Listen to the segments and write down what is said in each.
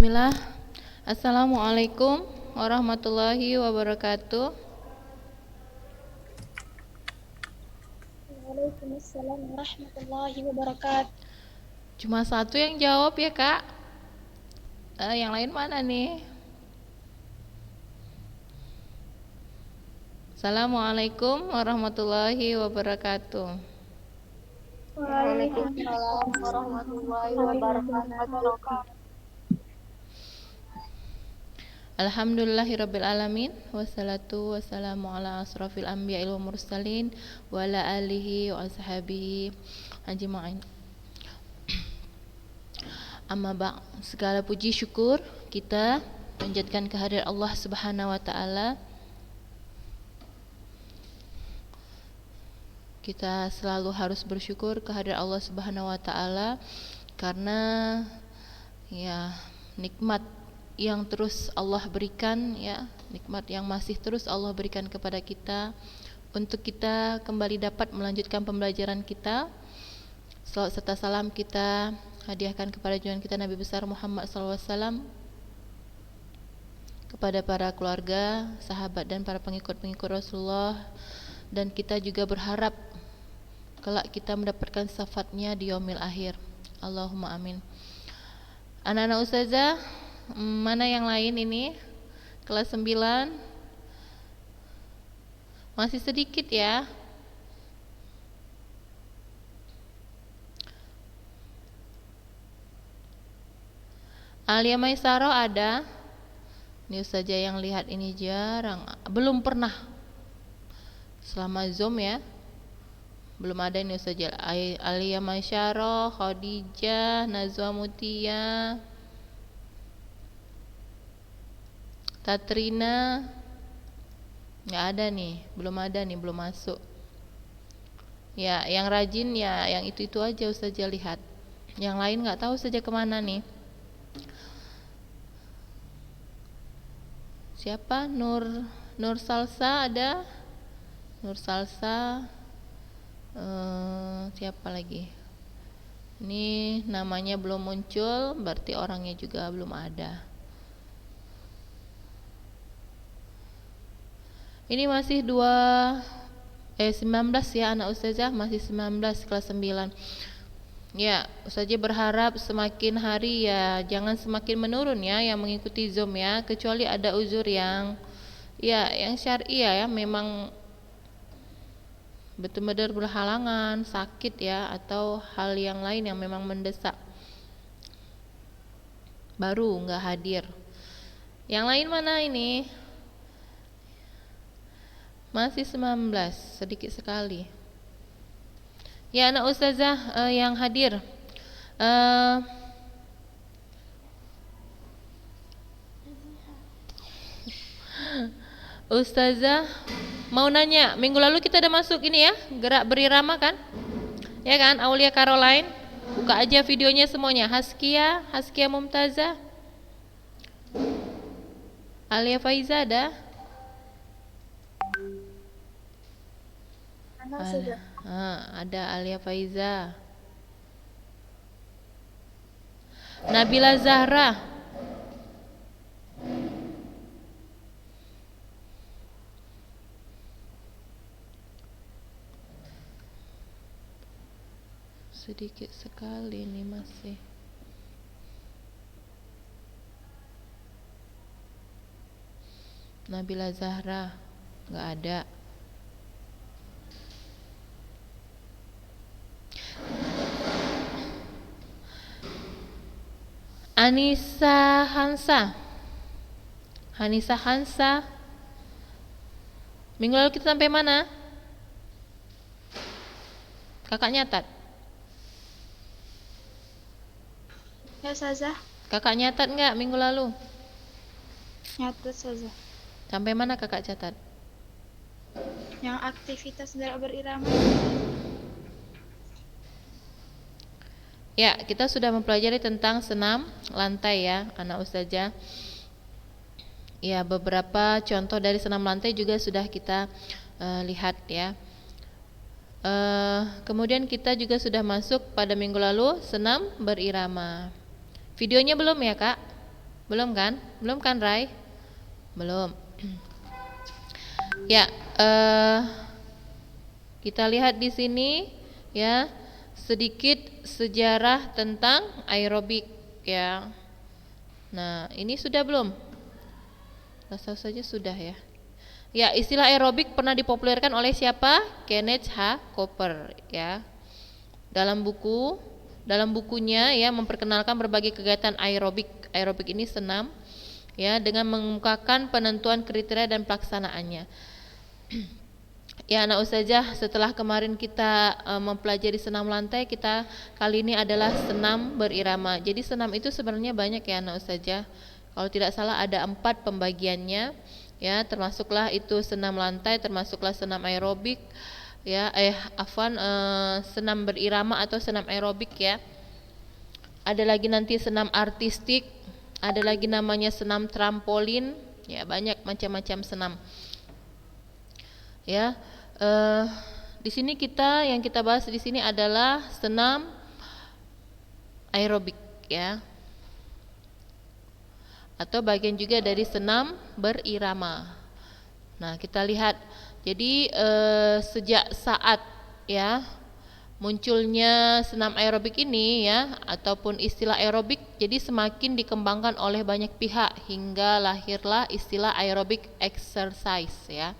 Bismillah. Assalamualaikum warahmatullahi wabarakatuh. Waalaikumsalam warahmatullahi wabarakatuh. Cuma satu yang jawab ya kak. Yang lain mana nih? Assalamualaikum warahmatullahi wabarakatuh. Waalaikumsalam warahmatullahi wabarakatuh. Alhamdulillahirabbil alamin wassalatu wassalamu ala asrofil anbiya'il wa mursalin wa ala alihi wa ashabihi ajma'in. Amma ba'd, segala puji syukur kita panjatkan kehadirat Allah Subhanahu wa taala. Kita selalu harus bersyukur kehadirat Allah Subhanahu wa taala karena ya nikmat yang terus Allah berikan, ya nikmat yang masih terus Allah berikan kepada kita untuk kita kembali dapat melanjutkan pembelajaran kita. Salawat serta salam kita hadiahkan kepada junjungan kita Nabi besar Muhammad SAW, kepada para keluarga, sahabat dan para pengikut-pengikut Rasulullah, dan kita juga berharap kelak kita mendapatkan syafaatnya di yaumil akhir. Allahumma amin. Anak-anak ustazah, mana yang lain ini? Kelas 9. Masih sedikit ya. Alia Maisaro ada? Ini saja yang lihat ini jarang. Belum pernah. Selama Zoom ya. Belum ada ini saja. Alia Maisaro, Khadijah, Nazwa Mutia, Tatrina, nggak ada nih, belum ada nih, belum masuk. Ya, yang rajin ya, yang itu aja Ustazah lihat. Yang lain nggak tahu saja kemana nih. Siapa? Nur Salsa ada? Nur Salsa. Siapa lagi? Ini namanya belum muncul, berarti orangnya juga belum ada. Ini masih 19 ya anak ustazah, masih 19 kelas 9. Ya, ustazah berharap semakin hari ya jangan semakin menurun ya yang mengikuti Zoom ya, kecuali ada uzur yang syar'i ya, memang betul-betul berhalangan, sakit ya, atau hal yang lain yang memang mendesak, baru nggak hadir. Yang lain mana ini? Masih 19, sedikit sekali. Ya anak ustazah yang hadir, ustazah mau nanya, minggu lalu kita udah masuk ini ya, gerak berirama kan? Ya kan, Aulia Caroline, buka aja videonya semuanya. Haskia Mumtazah, Alia Faiza ada? Ada Alia Faiza, Nabila Zahra, sedikit sekali nih masih. Nabila Zahra nggak ada. Anissa Hansa. Minggu lalu kita sampai mana? Kakak nyatat. Ya Ustazah. Kakak nyatat nggak minggu lalu? Nyatat Ustazah. Sampai mana kakak catat? Yang aktivitas gerak berirama. Ya, kita sudah mempelajari tentang senam lantai ya, anak ustazah. Ya, beberapa contoh dari senam lantai juga sudah kita lihat ya. Kemudian kita juga sudah masuk pada minggu lalu senam berirama. Videonya belum ya kak? Belum kan? Belum kan, Rai? Belum. Ya, kita lihat di sini ya sedikit sejarah tentang aerobik ya. Nah, ini sudah belum? Rasa saja sudah ya. Ya, istilah aerobik pernah dipopulerkan oleh siapa? Kenneth H. Cooper ya. Dalam bukunya ya memperkenalkan berbagai kegiatan aerobik. Aerobik ini senam ya dengan mengemukakan penentuan kriteria dan pelaksanaannya. Ya anak ustazah, setelah kemarin kita mempelajari senam lantai, kita kali ini adalah senam berirama. Jadi senam itu sebenarnya banyak ya anak ustazah. Kalau tidak salah ada 4 pembagiannya ya, termasuklah itu senam lantai, termasuklah senam aerobik ya, senam berirama atau senam aerobik ya. Ada lagi nanti senam artistik, ada lagi namanya senam trampolin, ya banyak macam-macam senam. Ya, di sini yang kita bahas di sini adalah senam aerobik ya, atau bagian juga dari senam berirama. Nah, kita lihat. Jadi sejak saat ya munculnya senam aerobik ini ya ataupun istilah aerobik jadi semakin dikembangkan oleh banyak pihak hingga lahirlah istilah aerobik exercise ya.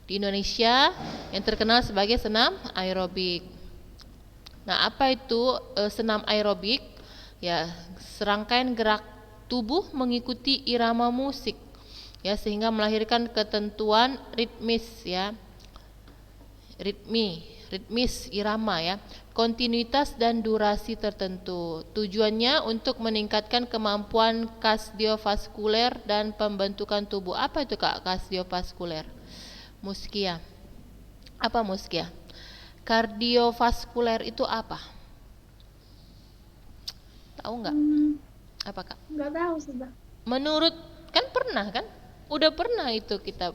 Di Indonesia yang terkenal sebagai senam aerobik. Nah, apa itu senam aerobik? Ya, serangkaian gerak tubuh mengikuti irama musik ya sehingga melahirkan ketentuan ritmis ya. Ritmis irama ya, kontinuitas dan durasi tertentu. Tujuannya untuk meningkatkan kemampuan kardiovaskuler dan pembentukan tubuh. Apa itu Kak kardiovaskuler? Muskia. Apa muskia? Kardiovaskuler itu apa? Tahu nggak? Apa Kak? Nggak tahu sudah. Menurut kan pernah kan? Udah pernah itu kita.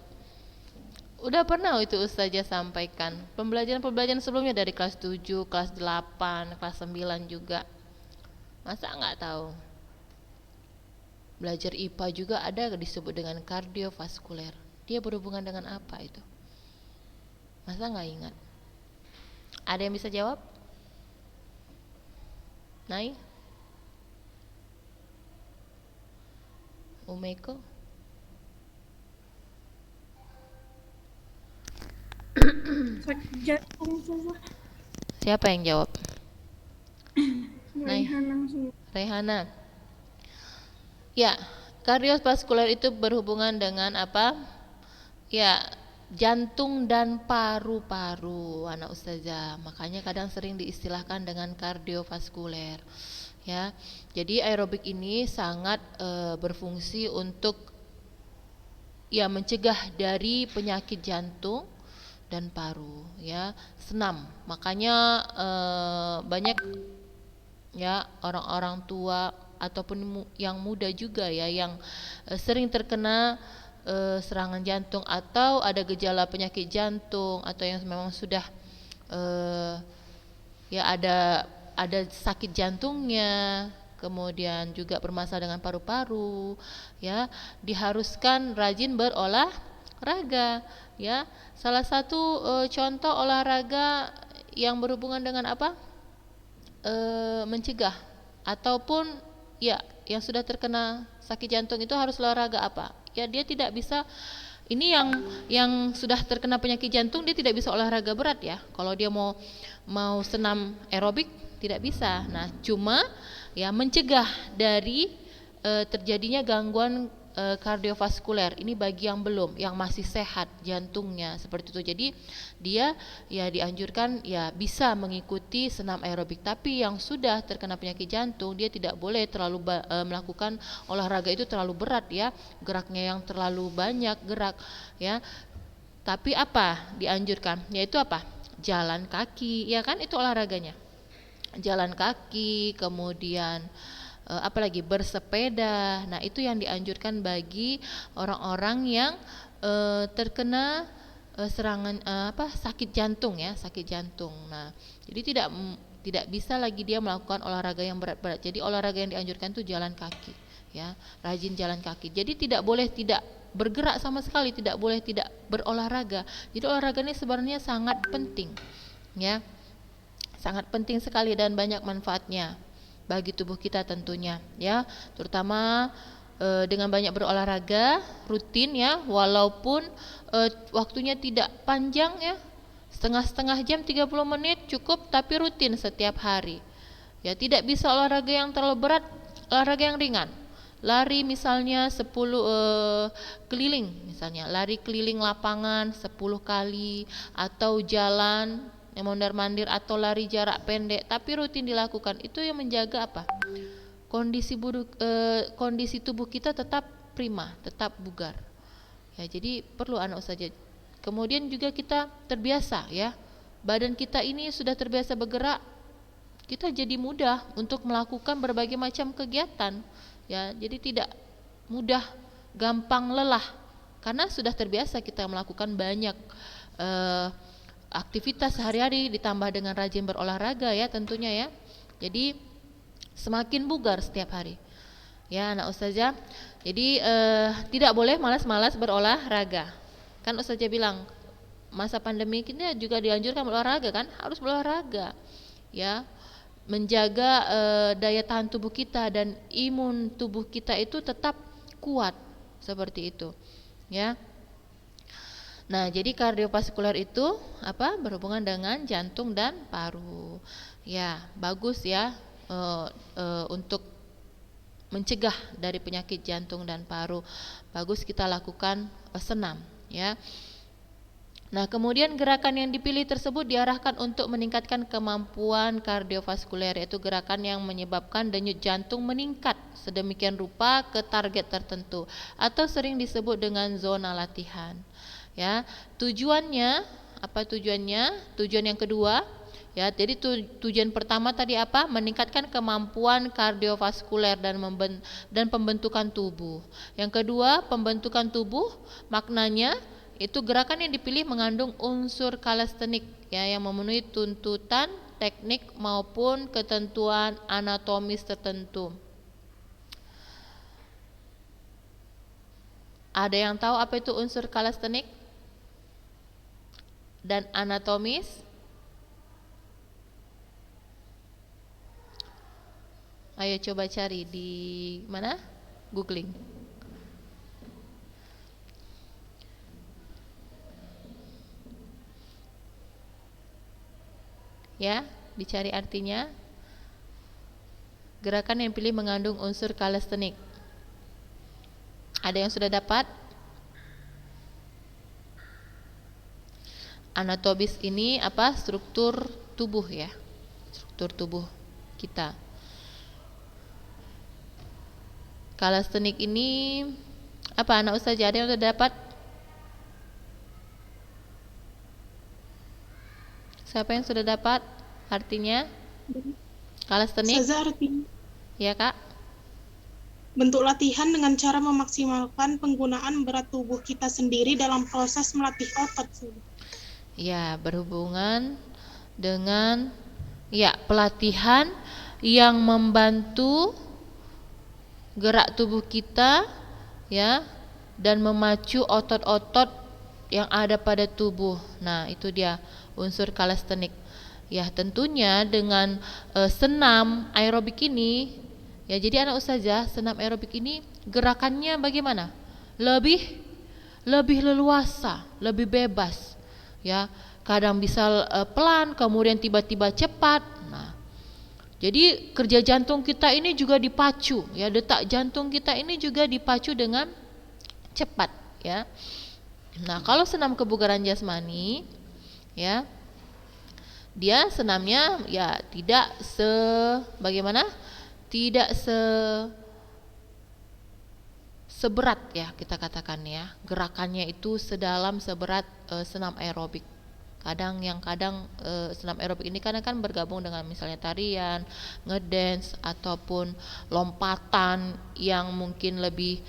Udah pernah itu Ustazah sampaikan. Pembelajaran sebelumnya dari kelas 7, kelas 8, kelas 9 juga. Masa nggak tahu? Belajar IPA juga ada disebut dengan kardiovaskuler. Dia berhubungan dengan apa itu? Masa nggak ingat? Ada yang bisa jawab? Nai? Umeko? Sakit jantung susah. Siapa yang jawab? Rehana. Rehana. Ya, kardiovaskuler itu berhubungan dengan apa? Ya, jantung dan paru-paru anak ustazah. Makanya kadang sering diistilahkan dengan kardiovaskuler. Ya, jadi aerobik ini sangat berfungsi untuk ya mencegah dari penyakit jantung dan paru ya, senam. Makanya banyak ya orang-orang tua ataupun yang muda juga ya yang sering terkena serangan jantung atau ada gejala penyakit jantung atau yang memang sudah ya ada sakit jantungnya, kemudian juga bermasalah dengan paru-paru ya, diharuskan rajin berolahraga ya. Salah satu contoh olahraga yang berhubungan dengan apa? Mencegah ataupun ya yang sudah terkena sakit jantung itu harus olahraga apa? Ya dia tidak bisa, ini yang sudah terkena penyakit jantung dia tidak bisa olahraga berat ya. Kalau dia mau senam aerobik tidak bisa. Nah, cuma ya mencegah dari terjadinya gangguan kardiovaskuler ini bagi yang belum, yang masih sehat jantungnya seperti itu. Jadi dia ya dianjurkan ya bisa mengikuti senam aerobik, tapi yang sudah terkena penyakit jantung dia tidak boleh terlalu melakukan olahraga itu terlalu berat ya, geraknya yang terlalu banyak gerak ya. Tapi apa dianjurkan? Yaitu apa? Jalan kaki, ya kan itu olahraganya. Jalan kaki, kemudian apalagi bersepeda. Nah, itu yang dianjurkan bagi orang-orang yang terkena serangan sakit jantung ya, sakit jantung. Nah, jadi tidak bisa lagi dia melakukan olahraga yang berat-berat. Jadi olahraga yang dianjurkan itu jalan kaki ya, rajin jalan kaki. Jadi tidak boleh tidak bergerak sama sekali, tidak boleh tidak berolahraga. Jadi olahraga ini sebenarnya sangat penting, ya, sangat penting sekali dan banyak manfaatnya bagi tubuh kita tentunya, ya, terutama dengan banyak berolahraga rutin, ya, walaupun waktunya tidak panjang, ya, setengah jam 30 menit cukup, tapi rutin setiap hari, ya. Tidak bisa olahraga yang terlalu berat, olahraga yang ringan. Lari misalnya 10 keliling, misalnya lari keliling lapangan 10 kali, atau jalan yang mondar-mandir, atau lari jarak pendek, tapi rutin dilakukan. Itu yang menjaga apa? Kondisi tubuh kita tetap prima, tetap bugar. Ya, jadi perlu anak saja. Kemudian juga kita terbiasa, ya. Badan kita ini sudah terbiasa bergerak, kita jadi mudah untuk melakukan berbagai macam kegiatan. Ya, jadi tidak mudah gampang lelah karena sudah terbiasa kita melakukan banyak aktivitas sehari-hari ditambah dengan rajin berolahraga, ya, tentunya, ya. Jadi semakin bugar setiap hari, ya, anak ustazah. Jadi tidak boleh malas-malas berolahraga. Kan ustazah bilang masa pandemi kita juga dianjurkan berolahraga, kan, harus berolahraga, ya, menjaga daya tahan tubuh kita dan imun tubuh kita itu tetap kuat, seperti itu, ya. Nah, jadi kardiovaskuler itu apa? Berhubungan dengan jantung dan paru. Ya, bagus, ya, untuk mencegah dari penyakit jantung dan paru. Bagus kita lakukan senam, ya. Nah, kemudian gerakan yang dipilih tersebut diarahkan untuk meningkatkan kemampuan kardiovaskuler, yaitu gerakan yang menyebabkan denyut jantung meningkat sedemikian rupa ke target tertentu atau sering disebut dengan zona latihan, ya. Tujuannya apa? Tujuan yang kedua, ya. Jadi tujuan pertama tadi apa? Meningkatkan kemampuan kardiovaskuler dan pembentukan tubuh. Yang kedua, pembentukan tubuh, maknanya itu gerakan yang dipilih mengandung unsur kalistenik, ya, yang memenuhi tuntutan teknik maupun ketentuan anatomis tertentu. Ada yang tahu apa itu unsur kalistenik dan anatomis? Ayo coba cari di mana? Googling. Ya, dicari artinya. Gerakan yang pilih mengandung unsur kalistenik. Ada yang sudah dapat? Anatomis ini apa? Struktur tubuh, ya. Struktur tubuh kita. Kalistenik ini apa, anak ustazah? Ada yang sudah dapat? Siapa yang sudah dapat artinya? Kalistenik? Ustazah, artinya Ya, Kak. bentuk latihan dengan cara memaksimalkan penggunaan berat tubuh kita sendiri dalam proses melatih otot. Ya, berhubungan dengan, ya, pelatihan yang membantu gerak tubuh kita, ya, dan memacu otot-otot yang ada pada tubuh. Nah, itu dia unsur kalistenik. Ya, tentunya dengan senam aerobik ini, ya, jadi anak ustazah, senam aerobik ini gerakannya bagaimana? Lebih leluasa, lebih bebas, ya. Kadang bisa pelan, kemudian tiba-tiba cepat. Nah, jadi kerja jantung kita ini juga dipacu, ya, detak jantung kita ini juga dipacu dengan cepat, ya. Nah, kalau senam kebugaran jasmani, ya, dia senamnya, ya, tidak bagaimana? Tidak seberat, ya, kita katakan, ya. Gerakannya itu seberat senam aerobik. Kadang senam aerobik ini kan bergabung dengan misalnya tarian, ngedance, ataupun lompatan yang mungkin lebih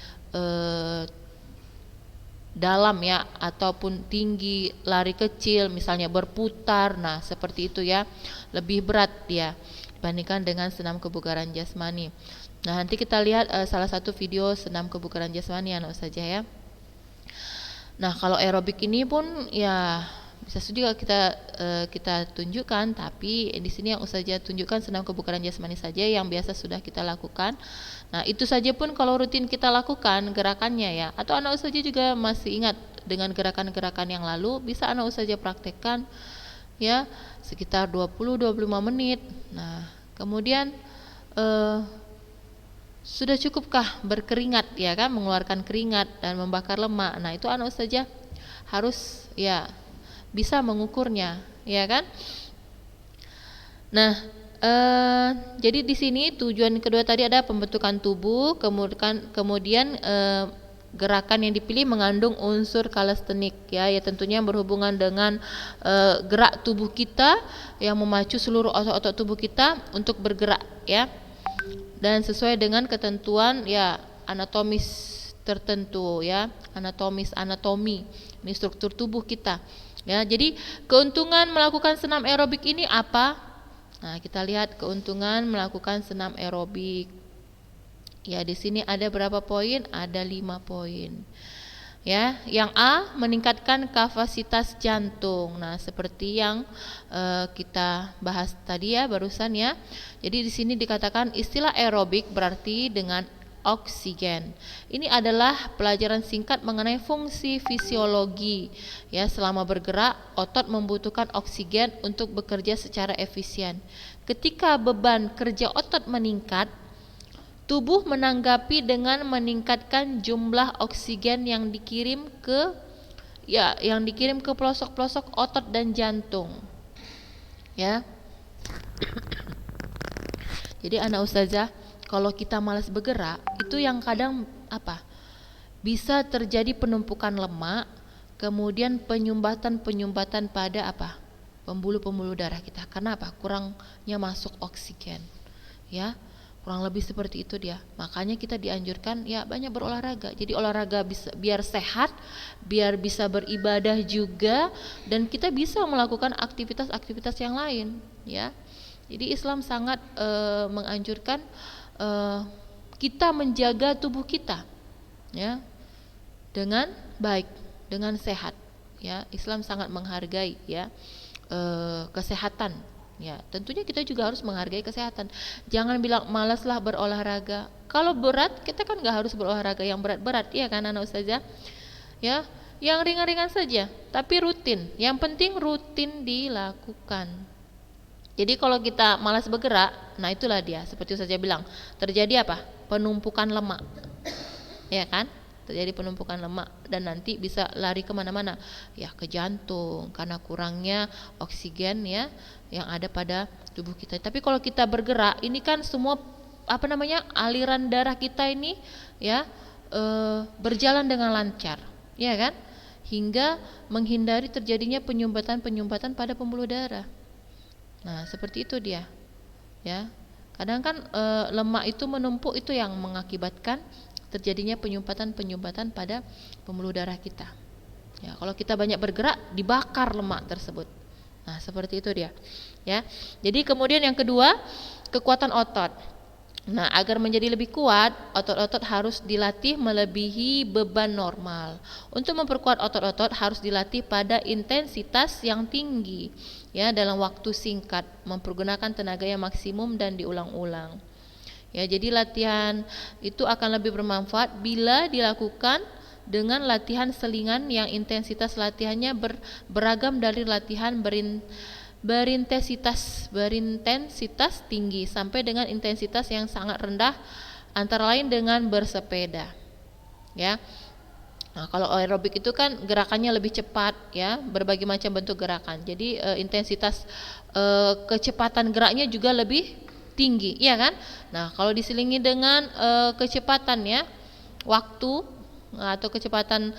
dalam, ya, ataupun tinggi, lari kecil, misalnya berputar. Nah, seperti itu, ya, lebih berat dia dibandingkan dengan senam kebugaran jasmani. Nah, nanti kita lihat salah satu video senam kebugaran jasmani anak saja ya. Nah, kalau aerobik ini pun ya bisa juga kita tunjukkan, tapi di sini yang saja tunjukkan senam kebugaran jasmani saja yang biasa sudah kita lakukan. Nah, itu saja pun kalau rutin kita lakukan gerakannya ya. Atau anak saja juga masih ingat dengan gerakan-gerakan yang lalu, bisa anak saja praktekkan ya sekitar 20-25 menit. Nah, kemudian sudah cukupkah berkeringat ya kan, mengeluarkan keringat dan membakar lemak. Nah, itu anak saja harus ya bisa mengukurnya ya kan. Nah, jadi di sini tujuan kedua tadi ada pembentukan tubuh, kemudian gerakan yang dipilih mengandung unsur kalestenik ya tentunya berhubungan dengan gerak tubuh kita yang memacu seluruh otot-otot tubuh kita untuk bergerak ya, dan sesuai dengan ketentuan ya anatomis tertentu ya, anatomi ini struktur tubuh kita ya. Jadi keuntungan melakukan senam aerobik ini apa? Nah, kita lihat keuntungan melakukan senam aerobik. Ya, di sini ada berapa poin? Ada 5 poin. Ya, yang A, meningkatkan kapasitas jantung. Nah, seperti yang kita bahas tadi ya barusan ya. Jadi di sini dikatakan istilah aerobik berarti dengan oksigen. Ini adalah pelajaran singkat mengenai fungsi fisiologi. Ya, selama bergerak, otot membutuhkan oksigen untuk bekerja secara efisien. Ketika beban kerja otot meningkat, tubuh menanggapi dengan meningkatkan jumlah oksigen yang dikirim ke pelosok-pelosok otot dan jantung. Ya. Jadi anak ustazah, kalau kita malas bergerak, itu yang kadang apa? Bisa terjadi penumpukan lemak, kemudian penyumbatan pada apa? Pembuluh-pembuluh darah kita. Karena apa? Kurangnya masuk oksigen. Ya. Kurang lebih seperti itu dia. Makanya kita dianjurkan ya banyak berolahraga. Jadi olahraga biar sehat, biar bisa beribadah juga, dan kita bisa melakukan aktivitas-aktivitas yang lain ya. Jadi Islam sangat menganjurkan kita menjaga tubuh kita ya dengan baik, dengan sehat ya. Islam sangat menghargai ya kesehatan. Ya, tentunya kita juga harus menghargai kesehatan. Jangan bilang malaslah berolahraga. Kalau berat, kita kan nggak harus berolahraga yang berat-berat, ya kan anak ustazah? Ya, yang ringan-ringan saja, tapi rutin. Yang penting rutin dilakukan. Jadi kalau kita malas bergerak, nah itulah dia, seperti ustazah bilang, terjadi apa? Penumpukan lemak, ya kan? Terjadi penumpukan lemak dan nanti bisa lari kemana-mana ya, ke jantung karena kurangnya oksigen ya yang ada pada tubuh kita. Tapi kalau kita bergerak, ini kan semua aliran darah kita ini ya berjalan dengan lancar, ya kan, hingga menghindari terjadinya penyumbatan pada pembuluh darah. Nah, seperti itu dia ya. Kadang kan lemak itu menumpuk, itu yang mengakibatkan terjadinya penyumbatan pada pembuluh darah kita. Ya, kalau kita banyak bergerak, dibakar lemak tersebut. Nah, seperti itu dia. Ya. Jadi kemudian yang kedua, kekuatan otot. Nah, agar menjadi lebih kuat, otot-otot harus dilatih melebihi beban normal. Untuk memperkuat otot-otot harus dilatih pada intensitas yang tinggi, ya, dalam waktu singkat, mempergunakan tenaga yang maksimum dan diulang-ulang. Ya, jadi latihan itu akan lebih bermanfaat bila dilakukan dengan latihan selingan yang intensitas latihannya beragam dari latihan berintensitas tinggi sampai dengan intensitas yang sangat rendah, antara lain dengan bersepeda. Ya. Nah, kalau aerobik itu kan gerakannya lebih cepat ya, berbagai macam bentuk gerakan. Jadi intensitas kecepatan geraknya juga lebih tinggi, iya kan? Nah, kalau diselingi dengan kecepatan ya, waktu atau kecepatan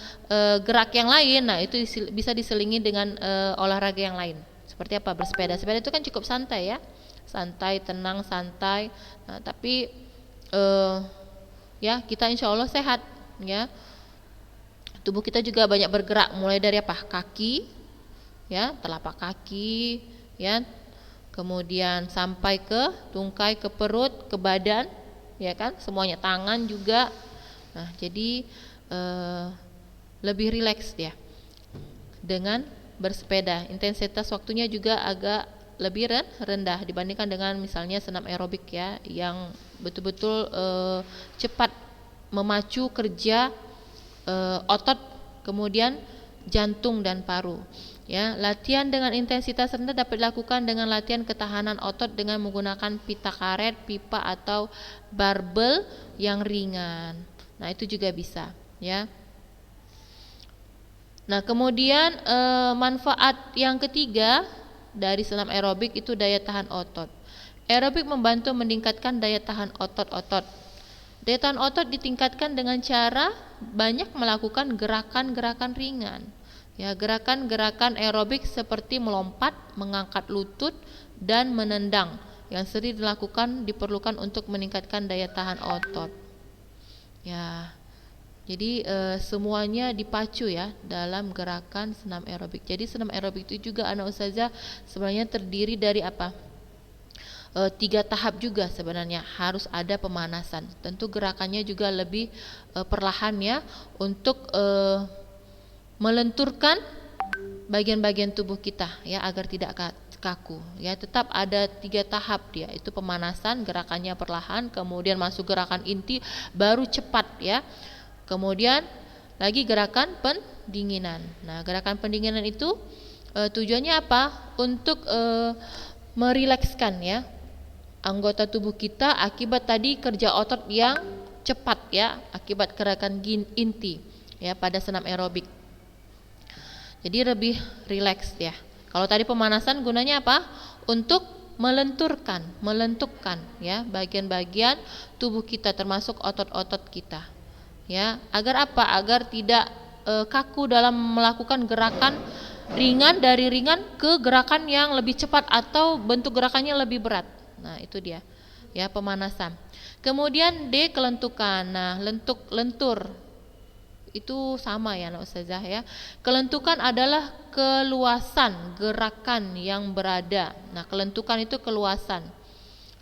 gerak yang lain, nah itu bisa diselingi dengan olahraga yang lain. Seperti apa? Bersepeda. Sepeda itu kan cukup santai ya, santai, tenang, santai. Nah, tapi ya kita insya Allah sehat ya. Tubuh kita juga banyak bergerak, mulai dari apa? Kaki, ya, telapak kaki, ya. Kemudian sampai ke tungkai, ke perut, ke badan, ya kan? Semuanya, tangan juga. Nah, jadi lebih rileks dia dengan bersepeda. Intensitas waktunya juga agak lebih rendah dibandingkan dengan misalnya senam aerobik ya, yang betul-betul cepat memacu kerja otot, kemudian jantung dan paru. Ya, latihan dengan intensitas rendah dapat dilakukan dengan latihan ketahanan otot dengan menggunakan pita karet, pipa atau barbel yang ringan. Nah, itu juga bisa, ya. Nah, kemudian manfaat yang ketiga dari senam aerobik itu daya tahan otot. Aerobik membantu meningkatkan daya tahan otot-otot. Daya tahan otot ditingkatkan dengan cara banyak melakukan gerakan-gerakan ringan. Ya, gerakan-gerakan aerobik seperti melompat, mengangkat lutut, dan menendang yang sering diperlukan untuk meningkatkan daya tahan otot. Ya, jadi semuanya dipacu ya dalam gerakan senam aerobik. Jadi senam aerobik itu juga anak ustazah sebenarnya terdiri dari apa? 3 tahap juga sebenarnya. Harus ada pemanasan. Tentu gerakannya juga lebih perlahan ya, untuk melenturkan bagian-bagian tubuh kita ya, agar tidak kaku ya. Tetap ada 3 tahap dia. Itu pemanasan, gerakannya perlahan, kemudian masuk gerakan inti, baru cepat ya. Kemudian lagi gerakan pendinginan. Nah, gerakan pendinginan itu tujuannya apa? Untuk merilekskan ya anggota tubuh kita akibat tadi kerja otot yang cepat ya, akibat gerakan inti ya pada senam aerobik. Jadi lebih rileks ya. Kalau tadi pemanasan gunanya apa? Untuk melenturkan ya bagian-bagian tubuh kita termasuk otot-otot kita. Ya, agar apa? Agar tidak kaku dalam melakukan gerakan ringan, dari ringan ke gerakan yang lebih cepat atau bentuk gerakannya lebih berat. Nah, itu dia. Ya, pemanasan. Kemudian D, kelentukan. Nah, lentur itu sama ya, Nak Ustazah ya. Kelentukan adalah keluasan gerakan yang berada. Nah, kelentukan itu keluasan.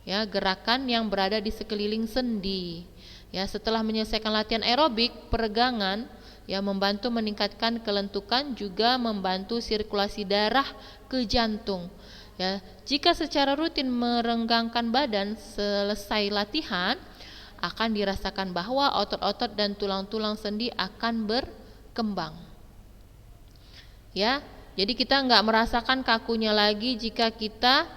Ya, gerakan yang berada di sekeliling sendi. Ya, setelah menyelesaikan latihan aerobik, peregangan ya membantu meningkatkan kelentukan, juga membantu sirkulasi darah ke jantung. Ya, jika secara rutin merenggangkan badan selesai latihan, akan dirasakan bahwa otot-otot dan tulang-tulang sendi akan berkembang. Ya, jadi kita nggak merasakan kakunya lagi jika kita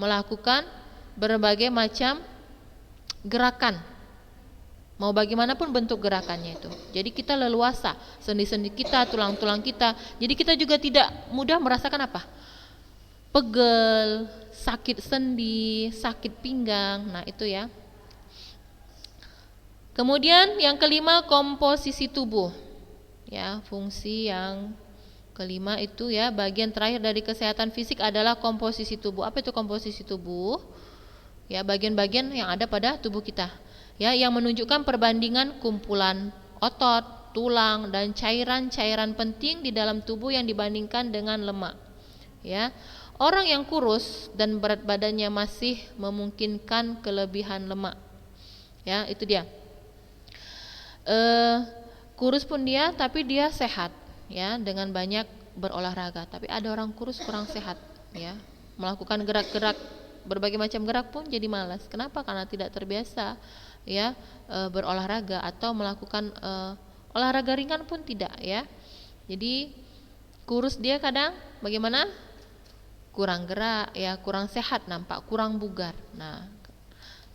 melakukan berbagai macam gerakan. Mau bagaimanapun bentuk gerakannya itu. Jadi kita leluasa, sendi-sendi kita, tulang-tulang kita. Jadi kita juga tidak mudah merasakan apa? Pegel, sakit sendi, sakit pinggang. Nah, itu ya. Kemudian yang kelima, komposisi tubuh. Ya, fungsi yang kelima itu ya, bagian terakhir dari kesehatan fisik adalah komposisi tubuh. Apa itu komposisi tubuh? Ya, bagian-bagian yang ada pada tubuh kita. Ya, yang menunjukkan perbandingan kumpulan otot, tulang, dan cairan-cairan penting di dalam tubuh yang dibandingkan dengan lemak. Ya, orang yang kurus dan berat badannya masih memungkinkan kelebihan lemak. Ya, itu dia. Kurus pun dia, tapi dia sehat. Ya, dengan banyak berolahraga. Tapi ada orang kurus kurang sehat. Ya, melakukan gerak-gerak berbagai macam gerak pun jadi malas. Kenapa? Karena tidak terbiasa ya berolahraga, atau melakukan olahraga ringan pun tidak ya. Jadi kurus dia kadang bagaimana? Kurang gerak ya, kurang sehat, nampak kurang bugar. Nah,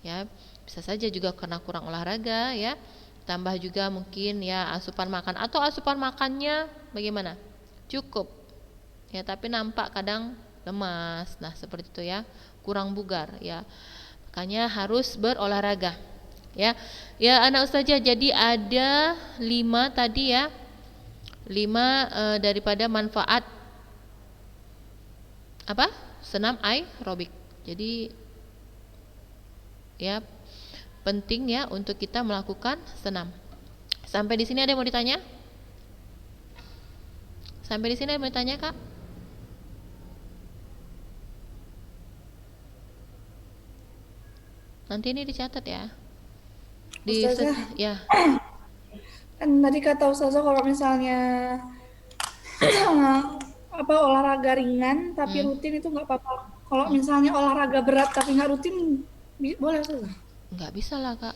ya bisa saja juga karena kurang olahraga ya. Tambah juga mungkin ya asupan makan, atau asupan makannya bagaimana? Cukup. Ya, tapi nampak kadang lemas. Nah, seperti itu ya, kurang bugar ya. Makanya harus berolahraga. Ya, ya anak ustazah, jadi ada 5 tadi ya, 5 daripada manfaat apa? Senam aerobik. Jadi ya penting ya untuk kita melakukan senam. Sampai di sini ada yang mau ditanya? Sampai di sini ada yang mau ditanya, Kak? Nanti ini dicatat ya. Ustazah, Ya. kan tadi kata Ustazah kalau misalnya olahraga ringan tapi rutin itu nggak apa-apa. Kalau misalnya olahraga berat tapi nggak rutin, boleh Ustazah? Nggak bisa lah Kak.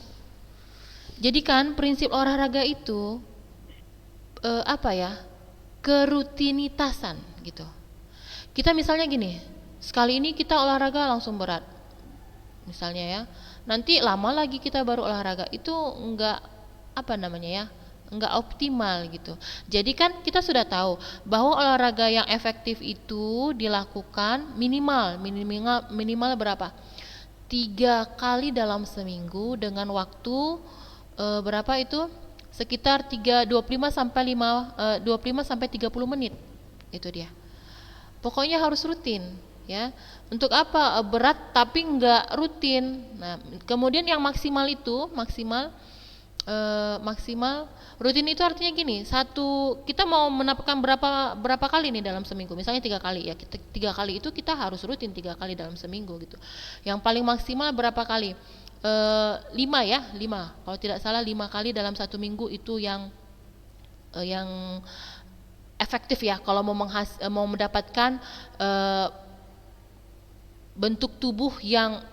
Jadi kan prinsip olahraga itu apa ya? Kerutinitasan gitu. Kita misalnya gini, sekali ini kita olahraga langsung berat. Misalnya ya. Nanti lama lagi kita baru olahraga. Itu enggak apa namanya ya? Enggak optimal gitu. Jadi kan kita sudah tahu bahwa olahraga yang efektif itu dilakukan minimal berapa? 3 kali dalam seminggu dengan waktu berapa itu? Sekitar 25 sampai 25 sampai 30 menit. Itu dia. Pokoknya harus rutin ya. Untuk apa? Berat tapi enggak rutin. Nah, kemudian yang maksimal itu maksimal rutin itu artinya gini, kita mau menapakkan berapa kali nih dalam seminggu, misalnya 3 kali ya, 3 kali itu kita harus rutin 3 kali dalam seminggu gitu. Yang paling maksimal berapa kali? 5 ya, 5 kalau tidak salah, 5 kali dalam 1 minggu itu yang efektif ya, kalau mau mendapatkan bentuk tubuh yang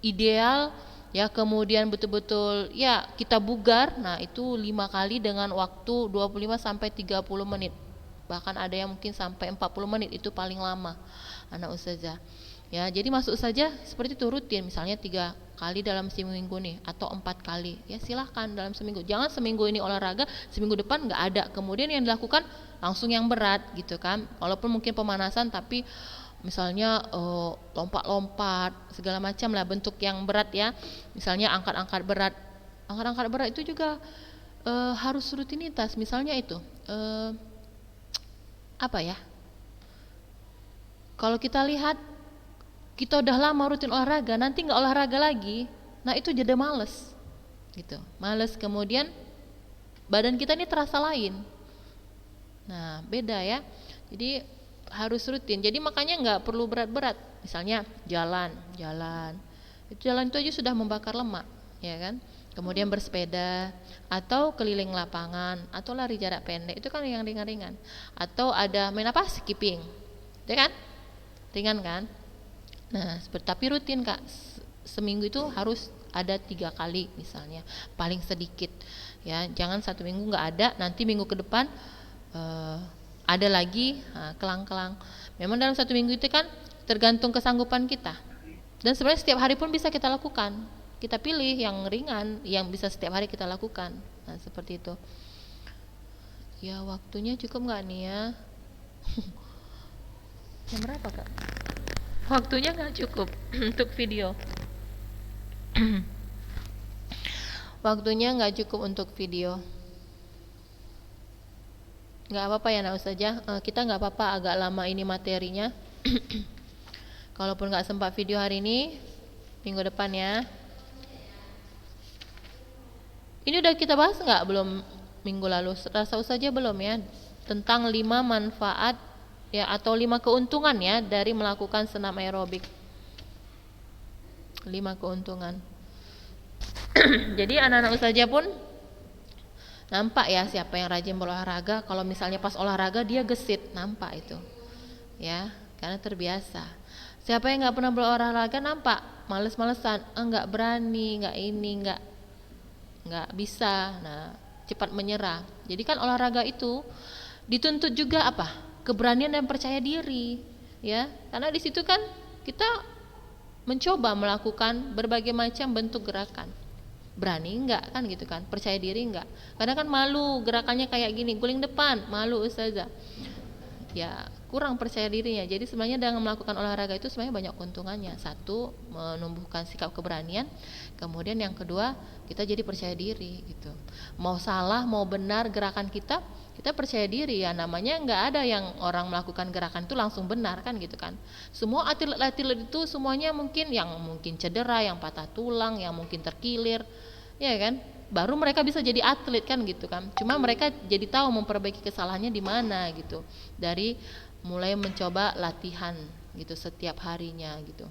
ideal ya, kemudian betul-betul ya kita bugar. Nah itu 5 kali dengan waktu 25 sampai 30 menit, bahkan ada yang mungkin sampai 40 menit, itu paling lama anak ustazah ya. Jadi masuk saja seperti itu, rutin misalnya 3 kali dalam seminggu nih, atau 4 kali ya, silahkan dalam seminggu. Jangan seminggu ini olahraga, seminggu depan nggak ada, kemudian yang dilakukan langsung yang berat gitu kan. Walaupun mungkin pemanasan, tapi misalnya lompat-lompat segala macam lah, bentuk yang berat ya, misalnya angkat-angkat berat itu juga harus rutinitas. Misalnya itu apa ya, kalau kita lihat kita udah lama rutin olahraga, nanti nggak olahraga lagi, nah itu jadi males gitu, males, kemudian badan kita ini terasa lain. Nah beda ya, jadi harus rutin. Jadi makanya nggak perlu berat-berat. Misalnya jalan itu aja sudah membakar lemak ya kan. Kemudian bersepeda atau keliling lapangan atau lari jarak pendek, itu kan yang ringan-ringan. Atau ada main apa, skipping ya kan, ringan kan. Nah tapi rutin Kak, seminggu itu harus ada 3 kali misalnya, paling sedikit ya. Jangan 1 minggu nggak ada, nanti minggu ke depan ada lagi, kelang-kelang. Memang dalam 1 minggu itu kan tergantung kesanggupan kita, dan sebenarnya setiap hari pun bisa kita lakukan. Kita pilih yang ringan, yang bisa setiap hari kita lakukan. Nah seperti itu ya. Waktunya cukup nggak nih ya? Jam berapa Kak? Waktunya nggak cukup untuk video. Waktunya nggak cukup untuk video. Nggak apa-apa ya nak ustazah, kita nggak apa-apa agak lama ini materinya. Kalaupun nggak sempat video hari ini, minggu depan ya. Ini udah kita bahas nggak belum minggu lalu? Rasa ustazah belum ya, tentang 5 manfaat ya, atau 5 keuntungan ya dari melakukan senam aerobik. 5 keuntungan. Jadi anak-anak ustazah pun nampak ya siapa yang rajin berolahraga. Kalau misalnya pas olahraga dia gesit, nampak itu ya, karena terbiasa. Siapa yang nggak pernah berolahraga nampak males-malesan, nggak berani, nggak bisa, nah cepat menyerah. Jadi kan olahraga itu dituntut juga apa, keberanian dan percaya diri ya, karena di situ kan kita mencoba melakukan berbagai macam bentuk gerakan. Berani enggak kan gitu kan, percaya diri enggak. Kadang kan malu gerakannya kayak gini, guling depan, malu ustazah ya, kurang percaya dirinya. Jadi sebenarnya dengan melakukan olahraga itu sebenarnya banyak keuntungannya. 1, menumbuhkan sikap keberanian. Kemudian yang kedua, kita jadi percaya diri gitu. Mau salah mau benar gerakan kita percaya diri ya. Namanya enggak ada yang orang melakukan gerakan itu langsung benar kan gitu kan. Semua atlet-atlet itu semuanya mungkin cedera, yang patah tulang, yang mungkin terkilir ya kan, baru mereka bisa jadi atlet kan gitu kan. Cuma mereka jadi tahu memperbaiki kesalahannya di mana gitu, dari mulai mencoba latihan gitu setiap harinya gitu.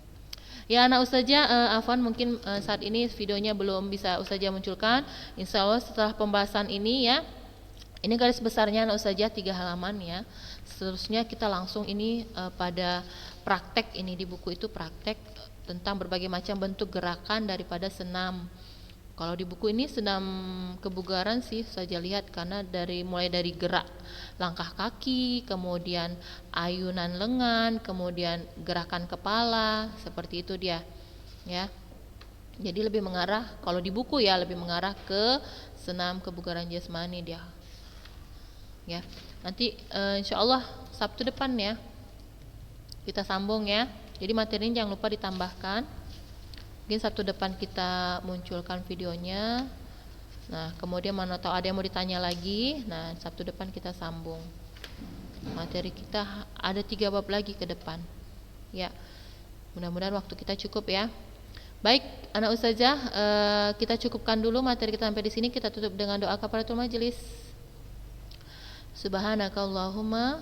Ya anak Ustazah, Afwan mungkin saat ini videonya belum bisa Ustazah munculkan. Insya Allah setelah pembahasan ini ya, ini garis besarnya anak Ustazah 3 halaman ya. Seterusnya kita langsung ini pada praktek, ini di buku itu praktek tentang berbagai macam bentuk gerakan daripada senam. Kalau di buku ini senam kebugaran sih saja lihat, karena mulai dari gerak langkah kaki, kemudian ayunan lengan, kemudian gerakan kepala, seperti itu dia ya. Jadi lebih mengarah, kalau di buku ya lebih mengarah ke senam kebugaran jasmani dia ya. Nanti insya Allah Sabtu depan ya kita sambung ya. Jadi materinya jangan lupa ditambahkan. Mungkin Sabtu depan kita munculkan videonya. Nah, kemudian mana tahu ada yang mau ditanya lagi. Nah, Sabtu depan kita sambung. Materi kita ada 3 bab lagi ke depan. Ya. Mudah-mudahan waktu kita cukup ya. Baik, anak Ustazah, kita cukupkan dulu materi kita sampai di sini. Kita tutup dengan doa kafaratul majelis. Subhanakallahumma